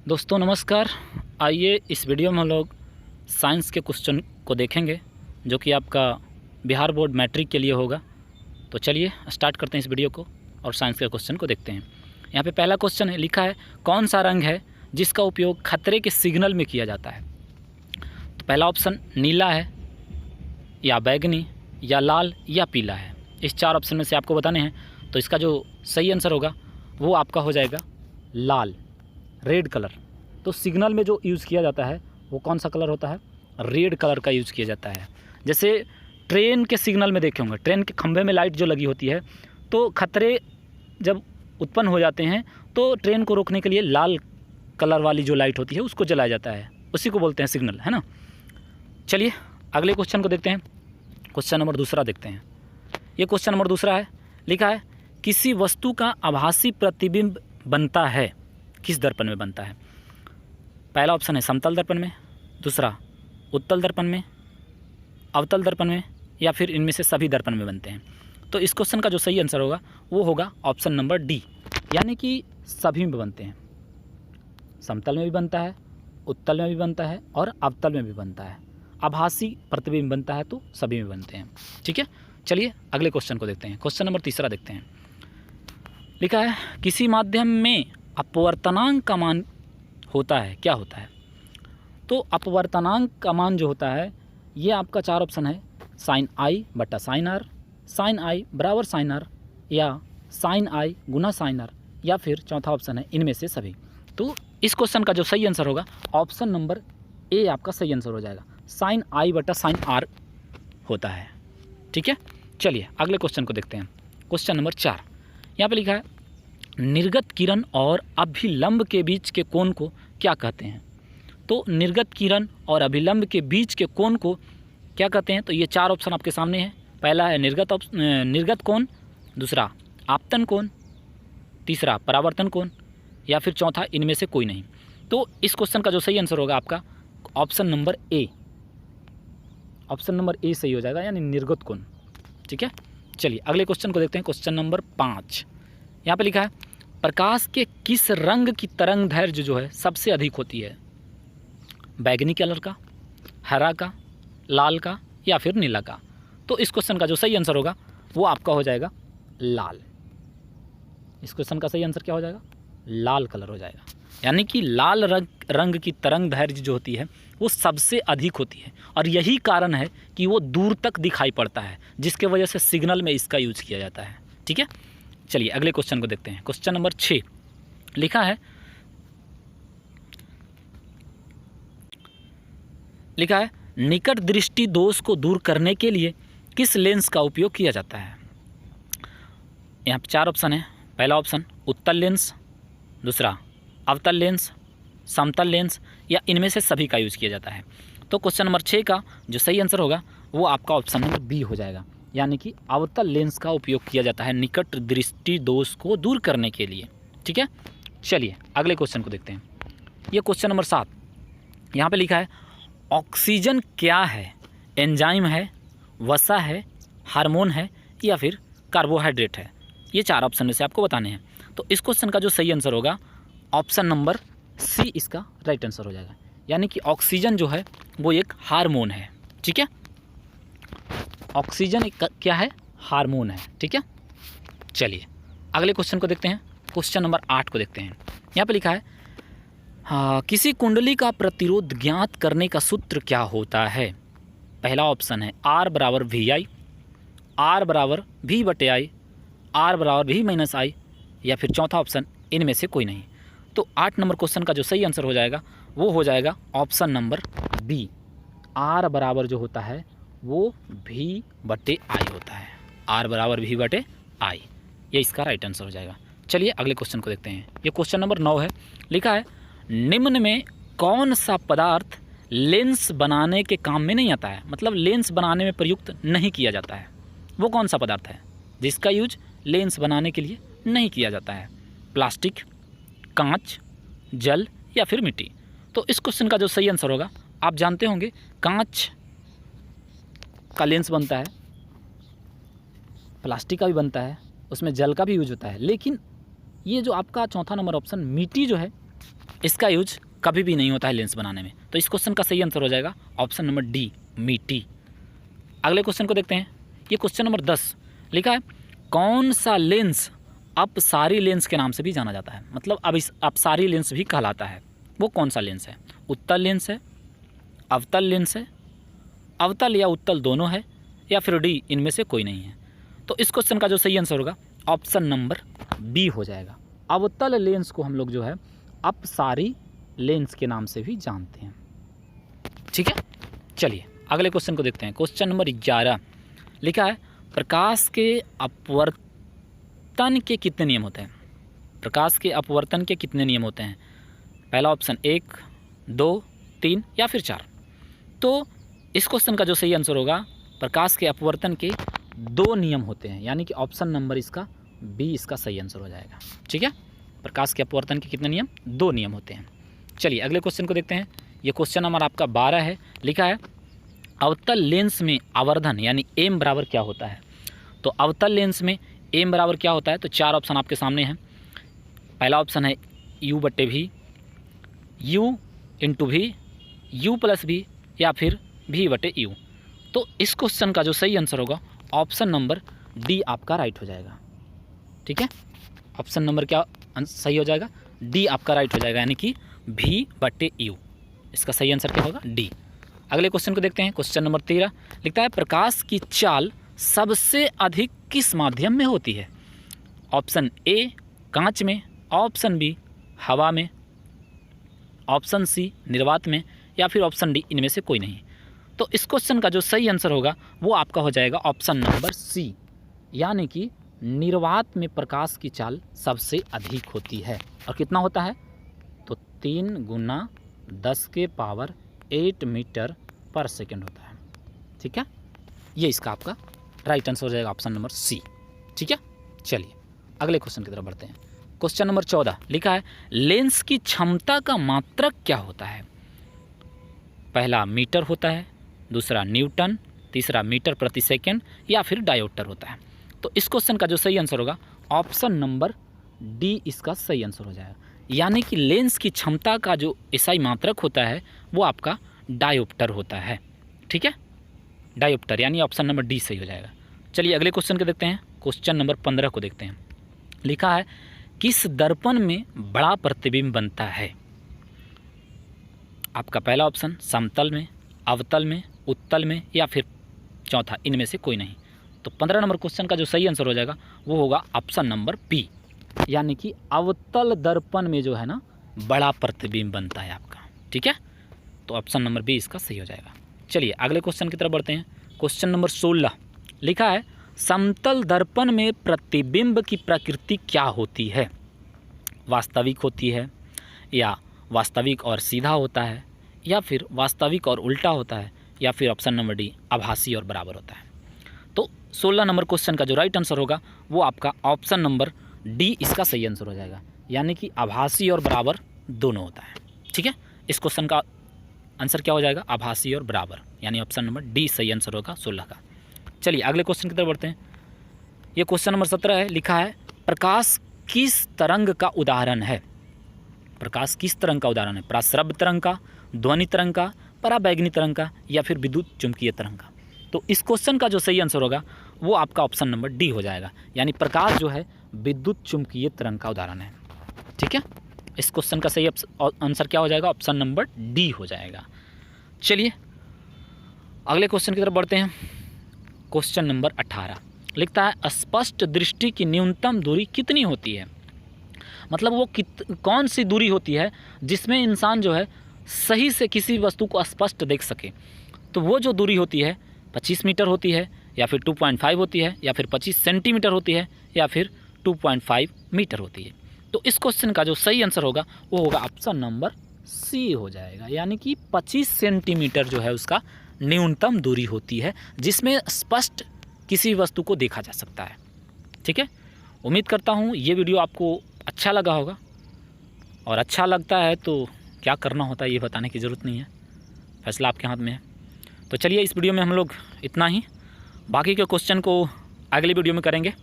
दोस्तों नमस्कार। आइए इस वीडियो में हम लोग साइंस के क्वेश्चन को देखेंगे जो कि आपका बिहार बोर्ड मैट्रिक के लिए होगा। तो चलिए स्टार्ट करते हैं इस वीडियो को और साइंस के क्वेश्चन को देखते हैं। यहाँ पे पहला क्वेश्चन है, लिखा है कौन सा रंग है जिसका उपयोग खतरे के सिग्नल में किया जाता है। तो पहला ऑप्शन नीला है या बैगनी या लाल या पीला है। इस चार ऑप्शन में से आपको बताने हैं। तो इसका जो सही आंसर होगा वो आपका हो जाएगा लाल, रेड कलर। तो सिग्नल में जो यूज़ किया जाता है वो कौन सा कलर होता है? रेड कलर का यूज़ किया जाता है। जैसे ट्रेन के सिग्नल में देखे होंगे, ट्रेन के खंभे में लाइट जो लगी होती है, तो खतरे जब उत्पन्न हो जाते हैं तो ट्रेन को रोकने के लिए लाल कलर वाली जो लाइट होती है उसको जलाया जाता है, उसी को बोलते हैं सिग्नल, है ना। चलिए अगले क्वेश्चन को देखते हैं। क्वेश्चन नंबर दूसरा देखते हैं। ये क्वेश्चन नंबर दूसरा है, लिखा है किसी वस्तु का आभासी प्रतिबिंब बनता है, किस दर्पण में बनता है? पहला ऑप्शन है समतल दर्पण में, दूसरा उत्तल दर्पण में, अवतल दर्पण में, या फिर इनमें से सभी दर्पण में बनते हैं। तो इस क्वेश्चन का जो सही आंसर होगा वो होगा ऑप्शन नंबर डी, यानी कि सभी में बनते हैं। समतल में भी बनता है, उत्तल में भी बनता है और अवतल में भी बनता है। आभासी प्रतिबिंब बनता है तो सभी में बनते हैं। ठीक है, चलिए अगले क्वेश्चन को देखते हैं। क्वेश्चन नंबर तीसरा देखते हैं। लिखा है किसी माध्यम में अपवर्तनांक का मान होता है, क्या होता है? तो अपवर्तनांक का मान जो होता है ये आपका चार ऑप्शन है, साइन आई बटा साइन आर, साइन आई बराबर साइन आर, या साइन आई गुना साइन आर, या फिर चौथा ऑप्शन है इनमें से सभी। तो इस क्वेश्चन का जो सही आंसर होगा ऑप्शन नंबर ए आपका सही आंसर हो जाएगा, साइन आई बटा साइन आर होता है। ठीक है, चलिए अगले क्वेश्चन को देखते हैं। क्वेश्चन नंबर 4, यहाँ पे लिखा है निर्गत किरण और अभिलंब के बीच के कोण को क्या कहते हैं? तो निर्गत किरण और अभिलंब के बीच के कोण को क्या कहते हैं? तो ये चार ऑप्शन आपके सामने है। पहला है निर्गत कोण, दूसरा आपतन कोण, तीसरा परावर्तन कोण, या फिर चौथा इनमें से कोई नहीं। तो इस क्वेश्चन का जो सही आंसर होगा आपका option number A, option number A सही हो जाएगा, यानी निर्गत कोण। ठीक है, चलिए अगले क्वेश्चन को देखते हैं। क्वेश्चन नंबर 5, यहाँ पे लिखा है प्रकाश के किस रंग की तरंग दैर्घ्य जो है सबसे अधिक होती है? बैगनी कलर का, हरा का, लाल का, या फिर नीला का? तो इस क्वेश्चन का जो सही आंसर होगा वो आपका हो जाएगा लाल। इस क्वेश्चन का सही आंसर क्या हो जाएगा? लाल कलर हो जाएगा, यानी कि लाल रंग की तरंग दैर्घ्य जो होती है वो सबसे अधिक होती है, और यही कारण है कि वो दूर तक दिखाई पड़ता है, जिसके वजह से सिग्नल में इसका यूज किया जाता है। ठीक है, चलिए अगले क्वेश्चन को देखते हैं। क्वेश्चन नंबर 6, लिखा है निकट दृष्टि दोष को दूर करने के लिए किस लेंस का उपयोग किया जाता है? यहाँ पर चार ऑप्शन है। पहला ऑप्शन उत्तल लेंस, दूसरा अवतल लेंस, समतल लेंस, या इनमें से सभी का यूज़ किया जाता है। तो क्वेश्चन नंबर 6 का जो सही आंसर होगा वो आपका ऑप्शन नंबर बी हो जाएगा, यानी कि अवतल लेंस का उपयोग किया जाता है निकट दृष्टि दोष को दूर करने के लिए। ठीक है, चलिए अगले क्वेश्चन को देखते हैं। ये क्वेश्चन नंबर 7, यहाँ पे लिखा है ऑक्सीजन क्या है? एंजाइम है, वसा है, हार्मोन है, या फिर कार्बोहाइड्रेट है? ये चार ऑप्शन में से आपको बताने हैं। तो इस क्वेश्चन का जो सही आंसर होगा ऑप्शन नंबर सी इसका राइट आंसर हो जाएगा, यानी कि ऑक्सीजन जो है वो एक हार्मोन है। ठीक है, ऑक्सीजन एक क्या है? हार्मोन है। ठीक है, चलिए अगले क्वेश्चन को देखते हैं। क्वेश्चन नंबर 8 को देखते हैं। यहाँ पे लिखा है किसी कुंडली का प्रतिरोध ज्ञात करने का सूत्र क्या होता है? पहला ऑप्शन है आर बराबर वी आई, आर बराबर वी बटे आई, आर बराबर वी माइनस आई, या फिर चौथा ऑप्शन इनमें से कोई नहीं। तो 8 नंबर क्वेश्चन का जो सही आंसर हो जाएगा वो हो जाएगा ऑप्शन नंबर बी, आर बराबर जो होता है वो भी बटे आई होता है। आर बराबर भी बटे आई, ये इसका राइट आंसर हो जाएगा। चलिए अगले क्वेश्चन को देखते हैं। ये क्वेश्चन नंबर 9 है, लिखा है निम्न में कौन सा पदार्थ लेंस बनाने के काम में नहीं आता है? मतलब लेंस बनाने में प्रयुक्त नहीं किया जाता है। वो कौन सा पदार्थ है जिसका यूज लेंस बनाने के लिए नहीं किया जाता है? प्लास्टिक, कांच, जल, या फिर मिट्टी? तो इस क्वेश्चन का जो सही आंसर होगा, आप जानते होंगे कांच का लेंस बनता है, प्लास्टिक का भी बनता है, उसमें जल का भी यूज होता है, लेकिन ये जो आपका चौथा नंबर ऑप्शन मिट्टी जो है इसका यूज कभी भी नहीं होता है लेंस बनाने में। तो इस क्वेश्चन का सही आंसर हो जाएगा ऑप्शन नंबर डी, मिट्टी। अगले क्वेश्चन को देखते हैं। ये क्वेश्चन नंबर 10 लिखा है, कौन सा लेंस अपसारी लेंस के नाम से भी जाना जाता है? मतलब अब इस अपसारी लेंस भी कहलाता है। वो कौन सा लेंस है? उत्तल लेंस है, अवतल लेंस है, अवतल या उत्तल दोनों है, या फिर डी इनमें से कोई नहीं है? तो इस क्वेश्चन का जो सही आंसर होगा ऑप्शन नंबर बी हो जाएगा। अवतल लेंस को हम लोग जो है अपसारी लेंस के नाम से भी जानते हैं। ठीक है, चलिए अगले क्वेश्चन को देखते हैं। क्वेश्चन नंबर 11 लिखा है, प्रकाश के अपवर्तन के कितने नियम होते हैं? प्रकाश के अपवर्तन के कितने नियम होते हैं? पहला ऑप्शन 1, 2, 3 या फिर 4। तो इस क्वेश्चन का जो सही आंसर होगा, प्रकाश के अपवर्तन के 2 नियम होते हैं, यानी कि ऑप्शन नंबर इसका बी इसका सही आंसर हो जाएगा। ठीक है, प्रकाश के अपवर्तन के कितने नियम? 2 नियम होते हैं। चलिए अगले क्वेश्चन को देखते हैं। ये क्वेश्चन नंबर आपका 12 है। लिखा है, अवतल लेंस में आवर्धन यानी एम बराबर क्या होता है? तो अवतल लेंस में एम बराबर क्या होता है? तो 4 ऑप्शन आपके सामने हैं। पहला ऑप्शन है u/v, u/v, u+v या फिर v/u। तो इस क्वेश्चन का जो सही आंसर होगा ऑप्शन नंबर डी आपका राइट हो जाएगा। ठीक है, ऑप्शन नंबर क्या सही हो जाएगा? डी आपका राइट हो जाएगा, यानी कि v/u। इसका सही आंसर क्या होगा? डी। अगले क्वेश्चन को देखते हैं। क्वेश्चन नंबर 13 लिखता है, प्रकाश की चाल सबसे अधिक किस माध्यम में होती है? ऑप्शन ए कांच में, ऑप्शन बी हवा में, ऑप्शन सी निर्वात में या फिर ऑप्शन डी इनमें से कोई नहीं। तो इस क्वेश्चन का जो सही आंसर होगा वो आपका हो जाएगा ऑप्शन नंबर सी, यानी कि निर्वात में प्रकाश की चाल सबसे अधिक होती है। और कितना होता है? तो 3 × 10⁸ मीटर पर सेकेंड होता है। ठीक है, ये इसका आपका राइट आंसर हो जाएगा ऑप्शन नंबर सी। ठीक है, चलिए अगले क्वेश्चन की तरफ बढ़ते हैं। क्वेश्चन नंबर 14 लिखा है, लेंस की क्षमता का मात्रक क्या होता है? पहला मीटर होता है, दूसरा न्यूटन, तीसरा मीटर प्रति सेकेंड या फिर डायोप्टर होता है। तो इस क्वेश्चन का जो सही आंसर होगा ऑप्शन नंबर डी इसका सही आंसर हो जाएगा, यानी कि लेंस की क्षमता का जो एसआई मात्रक होता है वो आपका डायोप्टर होता है। ठीक है, डायोप्टर, यानी ऑप्शन नंबर डी सही हो जाएगा। चलिए अगले क्वेश्चन को देखते हैं। क्वेश्चन नंबर 15 को देखते हैं। लिखा है, किस दर्पण में बड़ा प्रतिबिंब बनता है? आपका पहला ऑप्शन समतल में, अवतल में, उत्तल में या फिर चौथा इनमें से कोई नहीं। तो 15 नंबर क्वेश्चन का जो सही आंसर हो जाएगा वो होगा ऑप्शन नंबर बी, यानी कि अवतल दर्पण में जो है ना बड़ा प्रतिबिंब बनता है आपका। ठीक है, तो ऑप्शन नंबर बी इसका सही हो जाएगा। चलिए अगले क्वेश्चन की तरफ बढ़ते हैं। क्वेश्चन नंबर 16 लिखा है, समतल दर्पण में प्रतिबिंब की प्रकृति क्या होती है? वास्तविक होती है, या वास्तविक और सीधा होता है, या फिर वास्तविक और उल्टा होता है, या फिर ऑप्शन नंबर डी आभासी और बराबर होता है। तो 16 नंबर क्वेश्चन का जो राइट आंसर होगा वो आपका ऑप्शन नंबर डी इसका सही आंसर हो जाएगा, यानी कि आभासी और बराबर दोनों होता है। ठीक है, इस क्वेश्चन का आंसर क्या हो जाएगा? आभासी और बराबर, यानी ऑप्शन नंबर डी सही आंसर होगा 16 का। चलिए अगले क्वेश्चन की तरफ बढ़ते हैं। ये क्वेश्चन नंबर 17 है। लिखा है, प्रकाश किस तरंग का उदाहरण है? प्रकाश किस तरंग का उदाहरण है? पराश्रव्य तरंग का, ध्वनि तरंग का, पराबैंगनी तरंग का या फिर विद्युत चुंबकीय तरंग का? तो इस क्वेश्चन का जो सही आंसर होगा वो आपका ऑप्शन नंबर डी हो जाएगा, यानी प्रकाश जो है विद्युत चुंबकीय तरंग का उदाहरण है। ठीक है, इस क्वेश्चन का सही आंसर क्या हो जाएगा? ऑप्शन नंबर डी हो जाएगा। चलिए अगले क्वेश्चन की तरफ बढ़ते हैं। क्वेश्चन नंबर 18 लिखता है, स्पष्ट दृष्टि की न्यूनतम दूरी कितनी होती है? मतलब वो कौन सी दूरी होती है जिसमें इंसान जो है सही से किसी वस्तु को स्पष्ट देख सके? तो वो जो दूरी होती है 25 मीटर होती है, या फिर 2.5 होती है, या फिर 25 सेंटीमीटर होती है, या फिर 2.5 मीटर होती है। तो इस क्वेश्चन का जो सही आंसर होगा वो होगा ऑप्शन नंबर सी हो जाएगा, यानी कि 25 सेंटीमीटर जो है उसका न्यूनतम दूरी होती है जिसमें स्पष्ट किसी वस्तु को देखा जा सकता है। ठीक है, उम्मीद करता हूँ ये वीडियो आपको अच्छा लगा होगा, और अच्छा लगता है तो क्या करना होता है ये बताने की ज़रूरत नहीं है, फैसला आपके हाथ में है। तो चलिए इस वीडियो में हम लोग इतना ही, बाकी के क्वेश्चन को अगली वीडियो में करेंगे।